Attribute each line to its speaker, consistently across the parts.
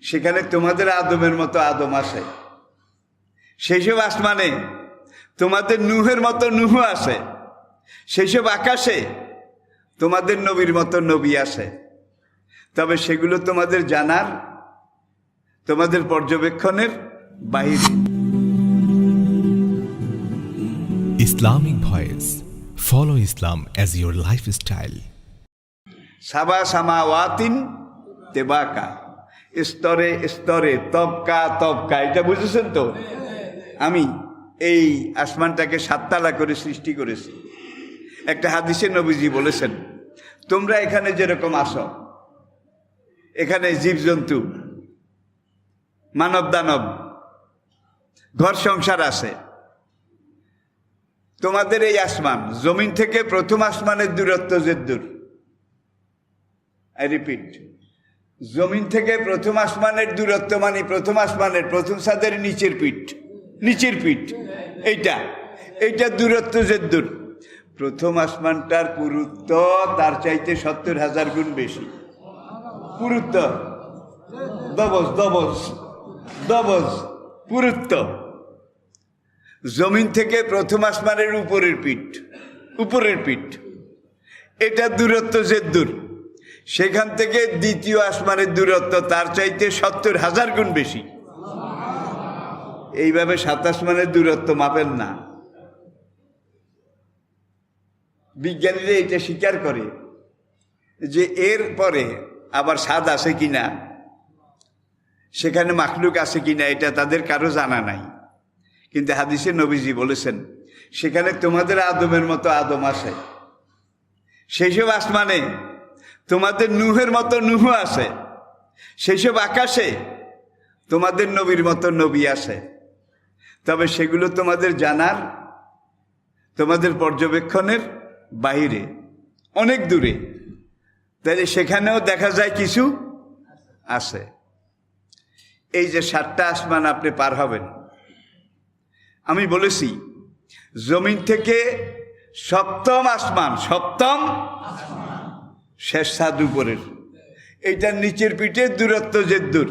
Speaker 1: সেখানে তোমাদের আদমের মতো আদম আসে। সেই সব আসমানে তোমাদের নূহের মতো নূহ আসে। সেই সব আকাশে তোমাদের নবীর মতো নবী আসে। তবে সেগুলো তোমাদের জানার, তোমাদের পর্যবেক্ষণের বাইরে।
Speaker 2: Islamic Voice. Follow Islam as your lifestyle.
Speaker 1: সাবা সামাওয়াতিন তেবাকা, স্তরে স্তরে, তবকা তবকা। এটা বুঝেছেন তো? আমি এই আসমানটাকে 7 তালা করে সৃষ্টি করেছি। একটা হাদিসে নবীজি বলেছেন, তোমরা এখানে যেরকম আসো, এখানে জীবজন্তু, মানব দানব, ঘর সংসার আছে। তোমাদের এই আসমান, জমিন থেকে প্রথম আসমানের দূরত্ব যে দূর, আই রিপিট, জমিন থেকে প্রথম আসমানের দূরত্ব মানে প্রথম আসমানের প্রথম ছাদের নিচের পিঠ, এইটা দূরত্ব যে দূর। প্রথম আসমানটার পুরুত্ব তার চাইতে 70,000 গুণ বেশি। পুরুত্ব, দবজ পুরুত্ব। জমিন থেকে প্রথম আসমানের উপরের পিঠ, এটা দূরত্ব যে দূর। সেখান থেকে দ্বিতীয় আসমানের দূরত্ব তার চাইতে 70,000 গুণ বেশি। এইভাবে 7 আসমানের দূরত্ব মাপেন না। বিজ্ঞানীরা এটা স্বীকার করে যে এর পরে আবার স্বাদ আছে কিনা, সেখানে মাখলুক আছে কিনা, এটা তাদের কারো জানা নাই। কিন্তু হাদিসে নবীজি বলেছেন, সেখানে তোমাদের আদমের মতো আদম আসে। সেই সব আসমানে তোমাদের নূহের মতো নূহ আসে। সেই সব আকাশে তোমাদের নবীর মতো নবী আসে। তবে সেগুলো তোমাদের জানার, তোমাদের পর্যবেক্ষণের বাইরে, অনেক দূরে। তাহলে সেখানেও দেখা যায় কিছু আছে। এই যে 7টা আসমান আপনি পার হবেন, আমি বলেছি জমিন থেকে সপ্তম আসমান, শেষ ছাদ উপরের, এইটার নিচের পিঠের দূরত্ব যে দূর,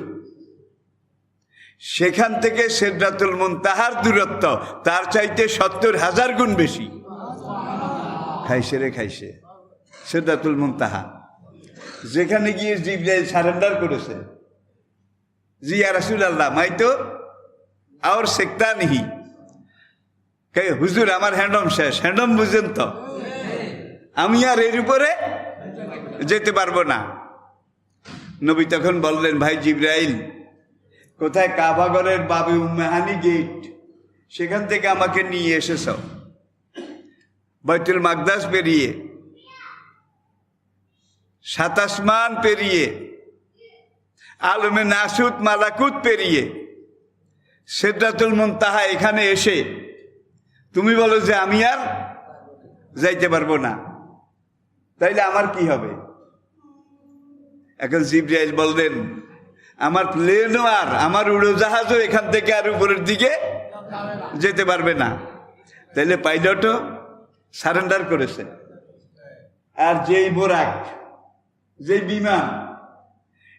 Speaker 1: সেখান থেকে সিদরাতুল মুনতাহার দূরত্ব তার চাইতে 70,000 গুণ বেশি। খাইছে সিদরাতুল মুনতাহা, যেখানে গিয়ে জিবরাইল সারেন্ডার করেছে, জি ইয়া রাসূলুল্লাহ, মাই তো আর সেক্তা নিহি, হুজুর আমার হ্যান্ডম শেষ। হ্যান্ডম বুঝেন তো, আমি আর এর উপরে যেতে পারবো না। নবী তখন বললেন, ভাই জিবরাইল, কোথায়? কাবাগরের বাবি উম্মেহানি গেট, সেখান থেকে আমাকে নিয়ে এসেছ। বাইতুল মাকদাস পেরিয়ে, 7 আসমান পেরিয়ে, আলমে নাসুত মালাকুত পেরিয়ে, সিদরাতুল মুনতাহা এখানে এসে তুমি বলো যে আমি আর যাইতে পারবো না, তাইলে আমার কি হবে? এখন জিবরাইল বললেন, আমার প্লেনও আর আমার উড়োজাহাজও এখান থেকে আর উপরের দিকে যেতে পারবে না। তাইলে পাইলটও সারেন্ডার করেছে। আর যেই বোরাক, যেই বিমান,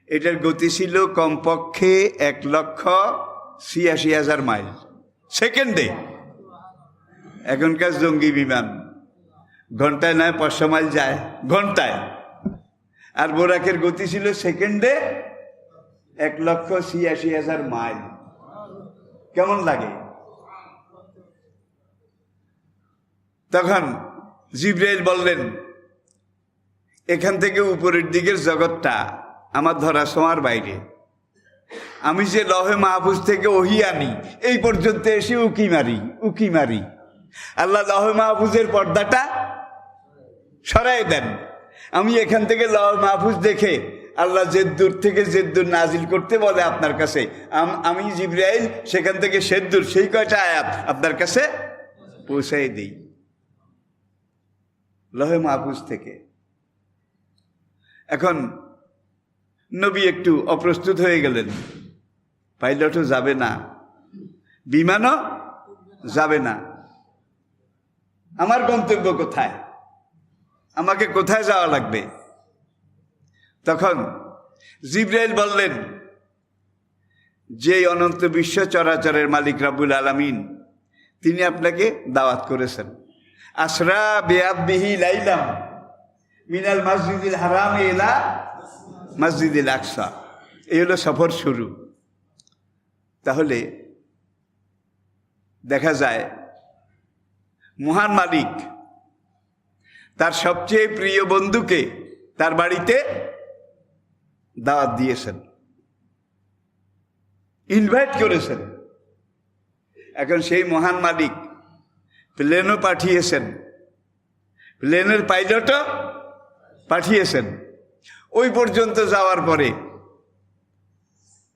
Speaker 1: এটার গতি ছিল কমপক্ষে 1,86,000 মাইল সেকেন্ডে। এখনকার জঙ্গি বিমান ঘন্টায় নয় 500 মাইল যায় ঘন্টায়, আর বোরাকের গতি ছিল সেকেন্ডে 1,86,000 মাইল। কেমন লাগে? তখন জিবরাইল বললেন, এখান থেকে উপরের দিকের জগৎটা আমার ধরা ছোঁয়ার বাইরে। আমি যে লহে মাহফুজ থেকে ওহী আনি, এই পর্যন্ত এসে উকি মারি। আল্লাহ লহে মাহফুজের পর্দাটা সরাই দেন। আমি এখান থেকে লহে মাহফুজ দেখে আল্লাহ যে দূর থেকে যে দূর নাজিল করতে বলে আপনার কাছে, আমি জিবরাইল সেখান থেকে সে দূর সেই কয়টা আয়াত আপনার কাছে পৌঁছাই দিই লহে মাহফুজ থেকে। এখন নবী একটু অপ্রস্তুত হয়ে গেলেন। পাইলটও যাবে না, বিমানও যাবে না। আমার গন্তব্য কোথায়? আমাকে কোথায় যাওয়া লাগবে? তখন জিবরাইল বললেন, যেই অনন্ত বিশ্ব চরাচরের মালিক রাব্বুল আলামিন তিনি আপনাকে দাওয়াত করেছেন। আসরা বিআবদিহি লাইলাম মিনাল মসজিদিল হারাম ইলা মসজিদিল আকসা, এই হলো সফর শুরু। তাহলে দেখা যায় মহান মালিক তার সবচেয়ে প্রিয় বন্ধুকে তার বাড়িতে দাওয়াত দিয়েছেন, ইনভাইট করেছেন। এখন সেই মহান মালিক প্লেনও পাঠিয়েছেন, প্লেনের পাইলটও পাঠিয়েছেন। ওই পর্যন্ত যাওয়ার পরে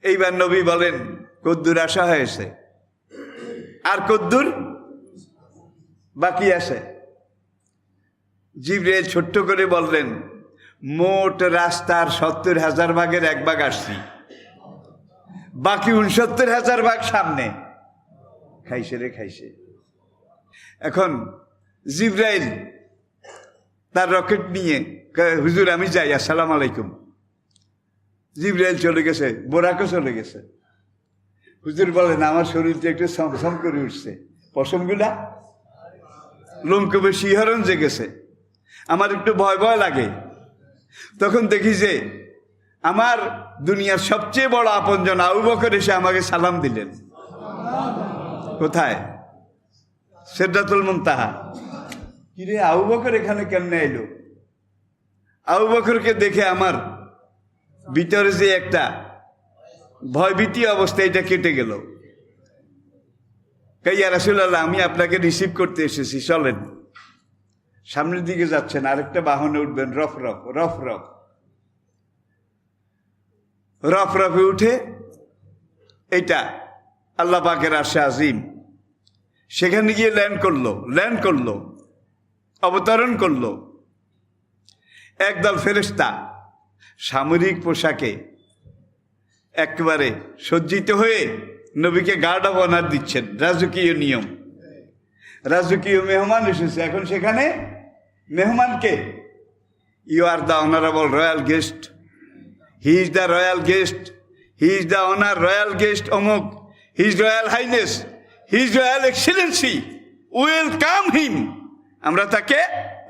Speaker 1: এইবার নবী বলেন কদ্দুর আসা হয়েছে, আর কদ্দুর বাকি আছে। জিবরাইল ছোট্ট করে বললেন, মোট রাস্তার 70,000 ভাগের 1 ভাগ আসছি, বাকি 69,000 ভাগ সামনে। খাইছে রে খাইছে। এখন জিবরাইল তার রকেট নিয়ে হুজুর আমি যাই, আসসালামু আলাইকুম। জিবরাইল চলে গেছে, বোরাকও চলে গেছে। হুজুর বলেন আমার শরীরটা একটু সমসম করে উঠছে, পশমগুলা লোমকূপে শিহরণ জেগেছে, আমার একটু ভয় ভয় লাগে। তখন দেখি যে আমার দুনিয়ার সবচেয়ে বড় আপনজন আবু বকর এসে আমাকে সালাম দিলেন। কোথায়? সিদরাতুল মুনতাহা। কিরে আবু বকর এখানে কেমনে এলো? আবু বকরকে দেখে আমার ভিতরে যে একটা ভয়ভীতি অবস্থা এটা কেটে গেল। ইয়া রাসূলুল্লাহ, আমি আপনাকে রিসিভ করতে এসেছি, চলেন। সামনের দিকে যাচ্ছেন, আরেকটা বাহনে উঠবেন, রফ রফ রফ রফ রফ রফে উঠে এইটা আল্লাহ পাকের আরশে আজিম, সেখানে গিয়ে ল্যান্ড করলো, অবতরণ করলো। একদল ফেরেশতা সামরিক পোশাকে একেবারে সজ্জিত হয়ে নবীকে গার্ড অব অনার দিচ্ছেন। রাজকীয় নিয়ম, রাজকীয় মেহমান এসেছে। এখন সেখানে মেহমানকে, you are the honourable royal guest, he is the royal guest, he is the honour royal guest অমুক, his royal highness, his royal excellency, welcome him. আমরা তাকে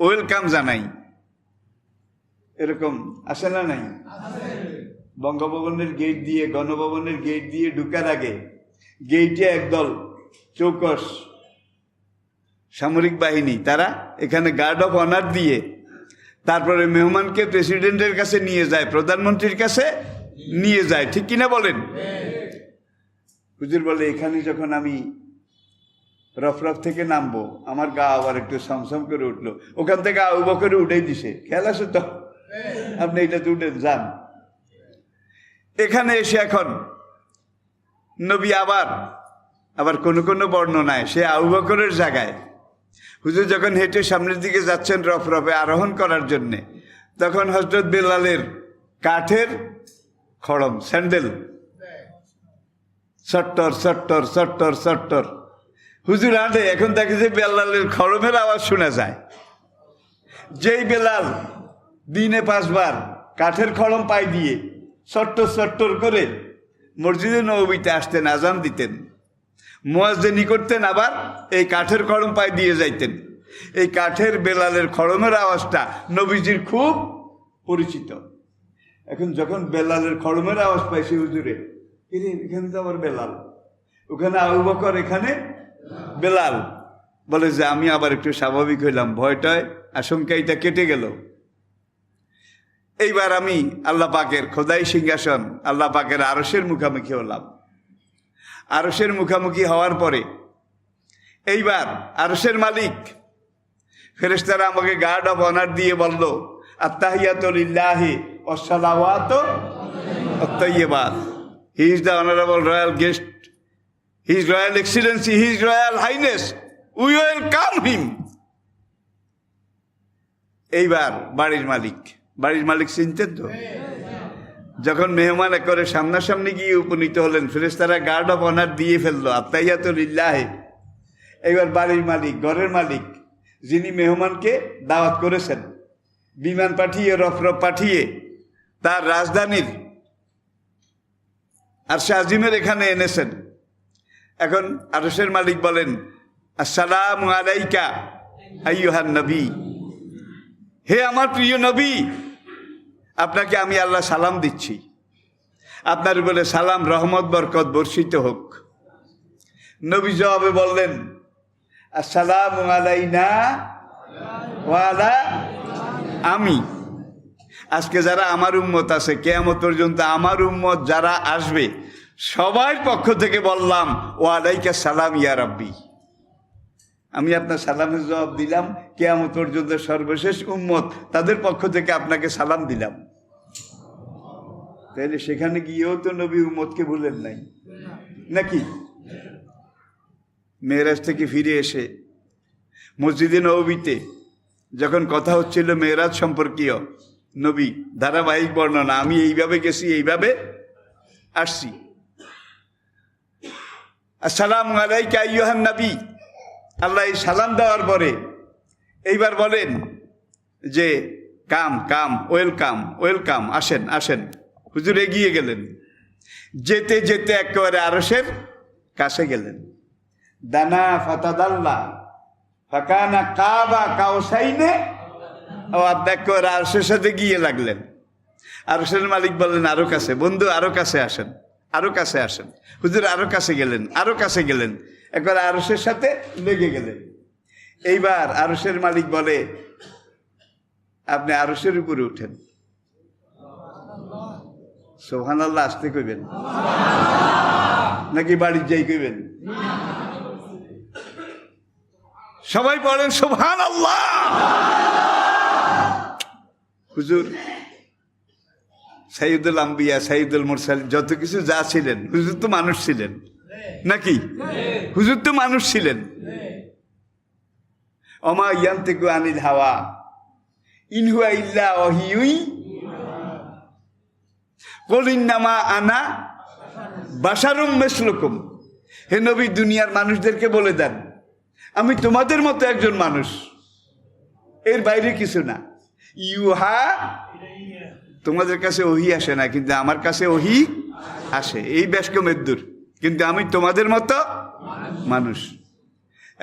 Speaker 1: ওয়েলকাম জানাই। এরকম আসে না নাই? বঙ্গভবনের গেট দিয়ে, গণভবনের গেট দিয়ে ঢুকার আগে গেইটে একদল চৌকস সামরিক বাহিনী, তারা এখানে গার্ড অফ অনার দিয়ে তারপরে মেহমানকে প্রেসিডেন্টের কাছে নিয়ে যায়, প্রধানমন্ত্রীর কাছে নিয়ে যায়। ঠিক কিনা বলেন? হুজুর বলে এখানে যখন আমি রফরফ থেকে নামবো আমার গা আবার একটু সমসম করে উঠলো। ওখান থেকে আবু বকরে উঠেই দিছে, খেয়াল আছে তো? আপনি এটাতে উঠে যান। এখানে এসে এখন নবী আবার কোনো বর্ণনায় সে আবু বকরের জায়গায়, হুজুর যখন হেঁটে সামনের দিকে যাচ্ছেন রফরফে আরোহণ করার জন্যে, তখন হযরত বেলালের কাঠের খড়ম, স্যান্ডেল চট্টর চট্টর চট্টর চট্টর হুজুর হাঁটে। এখন দেখে যে বেলালের খড়মের আওয়াজ শোনা যায়। যেই বেলাল দিনে 5 বার কাঠের খড়ম পাই দিয়ে চট্টর চট্টর করে মসজিদে নববীতে আসতেন, আজান দিতেন, মুয়াজ্জিনি করতেন, আবার এই কাঠের খড়ম পাই দিয়ে যাইতেন। এই কাঠের বেলালের খড়মের আওয়াজটা নবীজির খুব পরিচিত। এখন যখন বেলালের খড়মের আওয়াজ পাইছে হুজুরে, এখানে তো আবার বেলাল, ওখানে আবু বকর, এখানে বেলাল। বলে যে আমি আবার একটু স্বাভাবিক হইলাম, ভয়টায় আশঙ্কা এটা কেটে গেল। এইবার আমি আল্লাহ পাকের খোদাই সিংহাসন, আল্লাহ পাকের আরশের মুখামুখি হলাম। আরশের মুখামুখি হওয়ার পরে এইবার আরশের মালিক ফেরেশতারা আমাকে গার্ড অফ অনার দিয়ে বলল, আত্তাহিয়াতু লিল্লাহি ওয়াস সালাওয়াতু আত-তাইয়্যিবাত, he is the honourable royal guest, his royal excellency, his royal highness, we welcome him. এইবার বাড়ির মালিক চিনতেন তো? যখন মেহমান করে সামনাসামনি গিয়ে উপনীত হলেন, ফেরেশতারা গার্ড অফ অনার দিয়ে ফেললো, আত্তাহিয়াতু লিল্লাহি। এইবার বাড়ির মালিক, ঘরের মালিক, যিনি মেহমানকে দাওয়াত করেছেন, বিমান পাঠিয়ে, রফরফ পাঠিয়ে তার রাজধানীর আরশে আজিমের এখানে এনেছেন। এখন আরশের মালিক বলেন, আসসালামু আলাইকা আইয়ুহান নবী, হে আমার প্রিয় নবী, আপনাকে আমি আল্লাহ সালাম দিচ্ছি, আপনার উপরে সালাম রহমত বরকত বর্ষিত হোক। নবী জবাবে বললেন, আসসালামু আলাইনা ওয়া আলা, আমি আজকে যারা আমার উম্মত আছে কিয়ামত পর্যন্ত আমার উম্মত যারা আসবে সবার পক্ষ থেকে বললাম, ওয়া আলাইকা সালাম ইয়া রাব্বি, আমি আপনার সালামের জবাব দিলাম, কিয়ামত পর্যন্ত সর্বশেষ উম্মত তাদের পক্ষ থেকে আপনাকে সালাম দিলাম। তাহলে সেখানে গিয়েও তো নবী উম্মতকে ভুলেন নাই নাকি? মেরাজ থেকে ফিরে এসে মসজিদে নববীতে যখন কথা হচ্ছিল মেরাজ সম্পর্কীয়, নবী ধারাবাহিক বর্ণনা, আমি এইভাবে গেছি, এইভাবে আসছি। আসসালামু আলাইকা আইয়ুহান নবী, আল্লাহ এই সালাম দেওয়ার পরে এইবার বলেন যে কাম কাম, ওয়েলকাম ওয়েলকাম, আসেন আসেন। হুজুর এগিয়ে গেলেন, যেতে যেতে একেবারে আরশের কাছে গেলেন। দানা ফাতাদাল্লা ফাকানা কাবা কাউসাইনে, ও আপনি একেবারে আরশের সাথে গিয়ে লাগলেন। আরশের মালিক বললেন, আরো কাছে বন্ধু, আরো কাছে আসেন, আরো কাছে আসেন। হুজুর আরো কাছে গেলেন, আরো কাছে গেলেন, একবার আরশের সাথে লেগে গেলেন। এইবার আরশের মালিক বলে, আপনি আরশের উপরে উঠেন। সুবহানাল্লাহ আসতে কইবেন নাকি বাড়ির যাই কইবেন? সবাই বলেন সুবহানাল্লাহ। হুজুর সাইয়্যিদুল আম্বিয়া, সাইয়্যিদুল মুরসালিন, যত কিছু যা ছিলেন, হুজুর তো মানুষ ছিলেন নাকি? হুজুর তো মানুষ ছিলেন। ওমা ইয়ান্তিকু আনিল হাওয়া ইন হুয়া ইল্লা ওয়াহিয়ুই কুল ইন্নামা আনা বাশারুম মিসলুকুম, হে নবী দুনিয়ার মানুষদেরকে বলে দেন, আমি তোমাদের মতো একজন মানুষ, এর বাইরে কিছু না। ইউহা, তোমাদের কাছে ওহি আসে না, কিন্তু আমার কাছে ওহি আসে, এই বেশকমের দূর, কিন্তু আমি তোমাদের মতো মানুষ।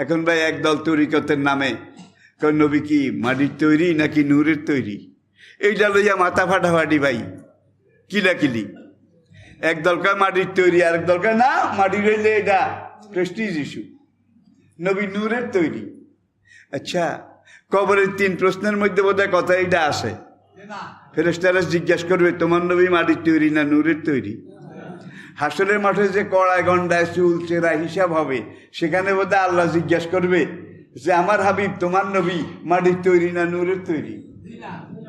Speaker 1: এখন ভাই একদল তরিকতের নামে নবী কি মাটির তৈরি নাকি নূরের তৈরি, এইটা লইয়া মাথা ফাটাফাটি ভাই, কিলাকিলি। একদল কয় মাটির তৈরি, আরেক দল কয় না মাটি রইলে এটা প্রেস্টিজ ইস্যু, নবী নূরের তৈরি। আচ্ছা, কবরের 3 প্রশ্নের মধ্যে বোধহয় কথা এইটা আসে। ফেরেশতারা জিজ্ঞাসা করবে, তোমার নবী মাটির তৈরি না নূরের তৈরি? হাসরের মাঠে যে কড়ায় গন্ডায় চুল চেরা হিসাব হবে, সেখানে বোধহয় আল্লাহ জিজ্ঞাসা করবে যে আমার হাবিব তোমার নবী মাটির তৈরি না নূরের তৈরি?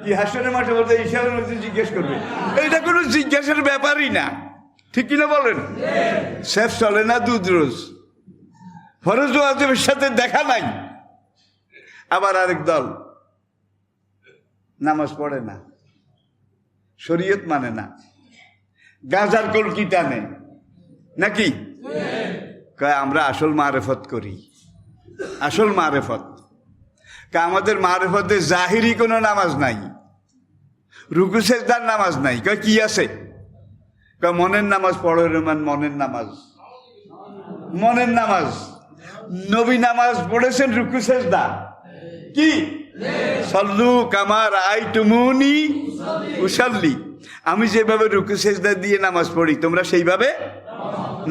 Speaker 1: কি হাসরের মাঠে বোধহয় হিসাবের মধ্যে জিজ্ঞেস করবে? এইটা কোনো জিজ্ঞাসার ব্যাপারই না, ঠিক কিনা বলেন? শেফ চলে না দুধ রোজ, ফরজ ওয়াজিবের সাথে দেখা নাই। আবার আরেক দল নামাজ পড়ে না, শরীয়ত মানে না, গাজার কলকি টানে নাকি? কয় আমরা আসল মারেফত করি, আসল মারেফত। আমাদের মারেফতে জাহিরি কোনো নামাজ নাই, রুকু সেজদার নামাজ নাই। কয় কি আছে? কয় মনের নামাজ পড়ো রহমান, মনের নামাজ, মনের নামাজ। নবী নামাজ পড়েছেন রুকু সেজদা কি? সল্লু কামা রাআইতুমুনি উসাল্লি, আমি যেভাবে রুকু সেজদা দিয়ে নামাজ পড়ি তোমরা সেইভাবে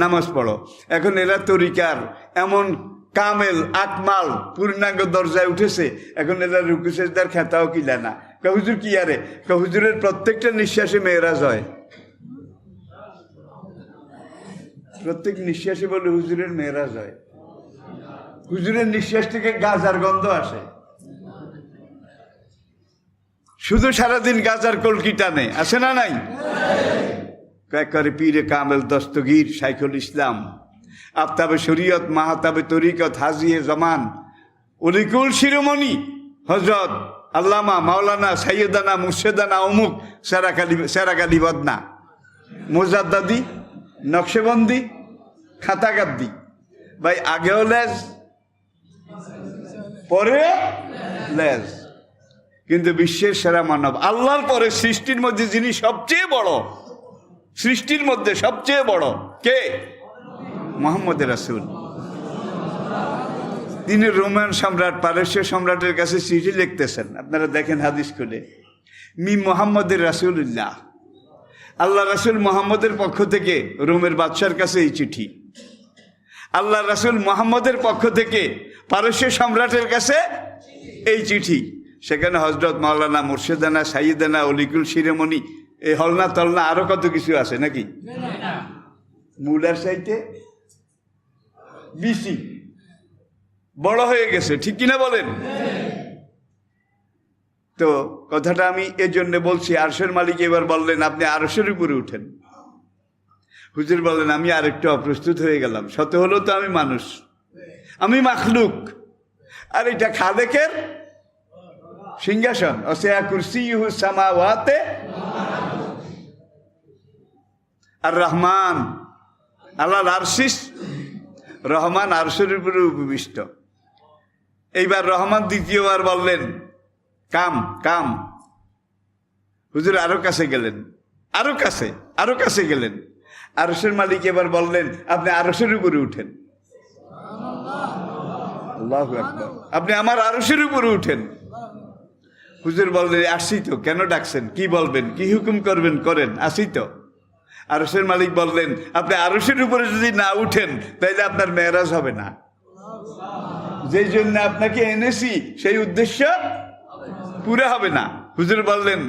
Speaker 1: নামাজ পড়ো। এখন এরা তরিকার এমন কামেল আকমাল পূর্ণাঙ্গ দরজায় উঠেছে, এখন এরা রুকু সেজদার খেতাও কিলা না। হুজুর কি আরে? হুজুরের প্রত্যেকটা নিঃশ্বাসে মেয়েরাজ হয়, প্রত্যেক নিঃশ্বাসে বলে হুজুরের মেয়েরাজ হয়। হুজুরের নিঃশ্বাস থেকে গাজার গন্ধ আসে, শুধু সারাদিন গাজার কলকি টানে, আসে না নাই? করে পীরে কামেল দস্তগীর শাইখুল ইসলাম, আফতাবে শরীয়ত, মাহাতাবে তরিকত, হাজিয়ে জমান, অলিকুল শিরোমণি হজরত আল্লামা মাওলানা সাইয়েদানা মুর্শেদানা অমুক সেরাকালি বদনা, মোজাদ্দাদি, নকশেবন্দি, খাতাগাদ্দি। ভাই আগেও লেজ পরে লেজ, কিন্তু বিশ্বের সেরা মানব, আল্লাহর পরে সৃষ্টির মধ্যে যিনি সবচেয়ে বড়, সৃষ্টির মধ্যে সবচেয়ে বড় কে? মুহাম্মদ রাসূল। তিনি রোমান সম্রাট, পারস্য সম্রাটের কাছে চিঠি লিখতেছেন। আপনারা দেখেন হাদিস খুলে, মি মুহাম্মদের রাসূলুল্লাহ, আল্লাহ রাসূল মুহাম্মদের পক্ষ থেকে রোমের বাদশার কাছে এই চিঠি। আল্লাহ রাসূল মুহাম্মদের পক্ষ থেকে পারস্য সম্রাটের কাছে এই চিঠি। সেখানে হযরত মাওলানা মুর্শিদানা সাইয়েদানা অলিকুল শিরোমণি, এই হলনা তলনা আরো কত কিছু আছে নাকি? মূলার সাইতে বিসি বড় হয়ে গেছে, ঠিক কিনা বলেন? তো কথাটা আমি এর জন্য বলছি, আরশের মালিক এবার বললেন আপনি আরশের উপরে উঠেন। হুজুর বললেন আমি আরেকটু অপ্রস্তুত হয়ে গেলাম, শত হলো তো আমি মানুষ, আমি মাখলুক, আর এটা খালেকের সিংহাসন। অসিয়া কুরসিয়ুহু সামাওয়াতে আর রহমান আলাল আরশিস, রহমান আরশের উপরে উপবিষ্ট। এইবার রহমান দ্বিতীয়বার বললেন কাম কাম। হুজুর আরো কাছে গেলেন, আরো কাছে, আরো কাছে গেলেন। আরশের মালিক এবার বললেন আপনি আরশের উপরে উঠেন। আল্লাহু আকবার, আপনি আমার আরশের উপরে উঠেন। হুজুর বললেন আসি তো, কেন ডাকছেন, কি বলবেন, কি হুকুম করবেন করেন, আসি তো। আরশের মালিক বললেন আপনি আরশের উপরে যদি না উঠেন তাহলে আপনার মেরাজ হবে না, যেই জন্য আপনাকে এনেছি সেই উদ্দেশ্য পুরো হবে না। হুজুর বললেন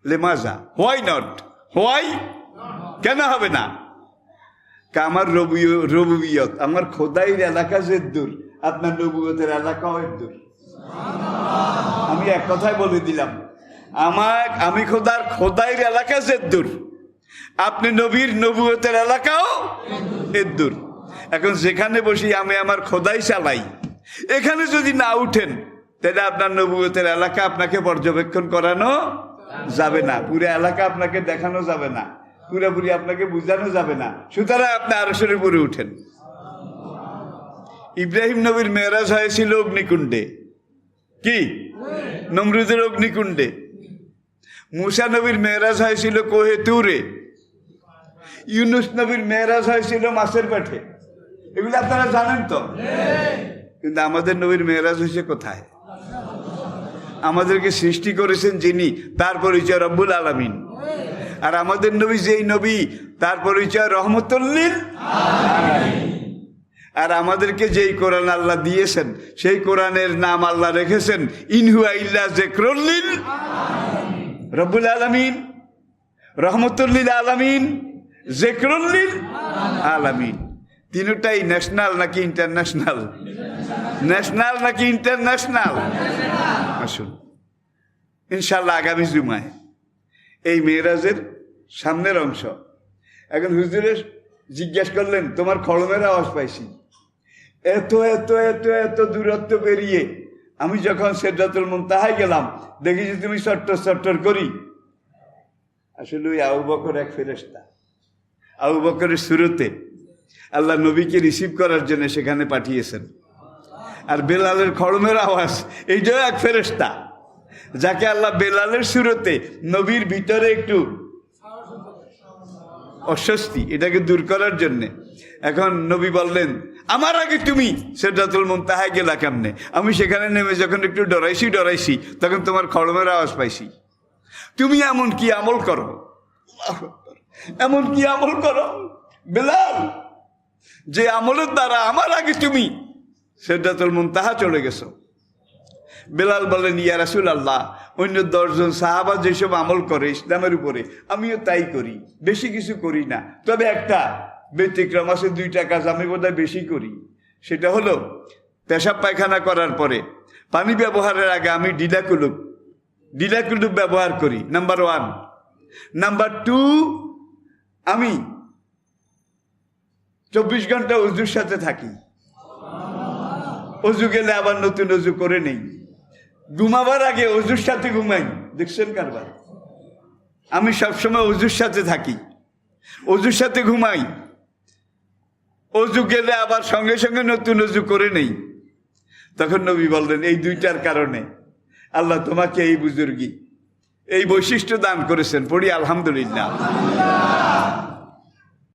Speaker 1: লেমাজা, হোয়াই নট, হোয়াই, কেন হবে না? আমার রবুবিয়ত, আমার খোদাইর এলাকা যে দূর, আপনার নবুয়তের এলাকাও দূর। আমি এক কথায় বলে দিলাম, আমি খোদাইর এলাকা যে দূর, আপনি নবীর নবুয়তের এলাকাও এর দূর। এখন যেখানে বসি আমি আমার খোদাই চালাই, এখানে যদি না উঠেন তাহলে আপনার নবুয়তের এলাকা আপনাকে পর্যবেক্ষণ করানো যাবে না, পুরো এলাকা আপনাকে দেখানো যাবে না, পুরোপুরি আপনাকে বুঝানো যাবে না। সুতরাং আপনি আরশের উপরে উঠেন। ইব্রাহিম নবীর মেরাজ হয়েছিল অগ্নিকুণ্ডে, কি নমরুদের অগ্নিকুণ্ডে। মুসা নবীর মেরাজ হয়েছিল কোহে তুরে। ইউনুস নবীর মেরাজ হয়েছিল মাছের পেটে। এগুলো আপনারা জানেন তো। কিন্তু আমাদের নবীর মেরাজ হয়েছে কোথায়? আমাদেরকে সৃষ্টি করেছেন যিনি, তার পরিচয় রব্বুল আলামিন। আর আমাদের নবী যেই নবী, তার পরিচয় রহমতুল লিল আলামিন। আর আমাদেরকে যেই কোরআন আল্লাহ দিয়েছেন সেই কোরআনের নাম আল্লাহ রেখেছেন ইনহুয়া ইল্লা যিকরুল লিল রব্বুল আলামিন, রহমতুল লিল আলামিন, যিকরুল লিল আলামিন। তিনটাই ন্যাশনাল নাকি ইন্টারন্যাশনাল? ন্যাশনাল নাকি ইন্টারন্যাশনাল? আসুন ইনশাআল্লাহ আগামী জুমায় এই মেরাজের সামনের অংশ। এখন হুজুরে জিজ্ঞাসা করলেন তোমার খড়মের আওয়াজ পাইছি, এত এত এত এত দূরত্ব পেরিয়ে আমি যখন সিদরাতুল মুনতাহায় গেলাম দেখি যে তুমি চট্টর চট্টর করি। আসলে ওই আবু বকর এক ফেরেশতা, আবু বকরের সুরতে আল্লাহ নবীকে রিসিভ করার জন্য সেখানে পাঠিয়েছেন। আর বেলালের খড়মের আওয়াজ এইটাও এক ফেরেশতা, যাকে আল্লাহ বেলালের সুরতে নবীর ভিতরে একটু অস্বস্তি, এটাকে দূর করার জন্য। এখন নবী বললেন আমার আগে তুমি সিদরাতুল মুনতাহায় গেলা কেমনে? আমি সেখানে নেমে যখন একটু ডরাইছি তখন তোমার খড়মের আওয়াজ পাইছি। তুমি এমন কি আমল করো, এমন কি আমল করো বেলাল, যে আমলের দ্বারা আমার আগে তুমি সিদরাতুল মুনতাহা চলে গেছো? বেলাল বলেন ইয়া রাসূলুল্লাহ, অন্য 10 জন সাহাবা যেসব আমল করে ইসলামের উপরে আমিও তাই করি, বেশি কিছু করি না। তবে একটা ব্যতিক্রম আছে, 2টা কাজ আমি বোধহয় বেশি করি। সেটা হলো পেশাব পায়খানা করার পরে পানি ব্যবহারের আগে আমি ডিলাকুলুপ ব্যবহার করি, নাম্বার 1। নাম্বার 2, আমি 24 ঘন্টা অজুর সাথে থাকি, অজু গেলে আবার নতুন অজু করে নেই। ঘুমাবার আগে অজুর সাথে ঘুমাই, দেখছেন কারবার? আমি সবসময় অজুর সাথে থাকি, অজুর সাথে ঘুমাই, অজু গেলে আবার সঙ্গে সঙ্গে নতুন অজু করে নেই। তখন নবী বললেন এই 2টার কারণে আল্লাহ তোমাকে এই বুজুর্গি, এই বৈশিষ্ট্য দান করেছেন। পড়ি আলহামদুলিল্লাহ।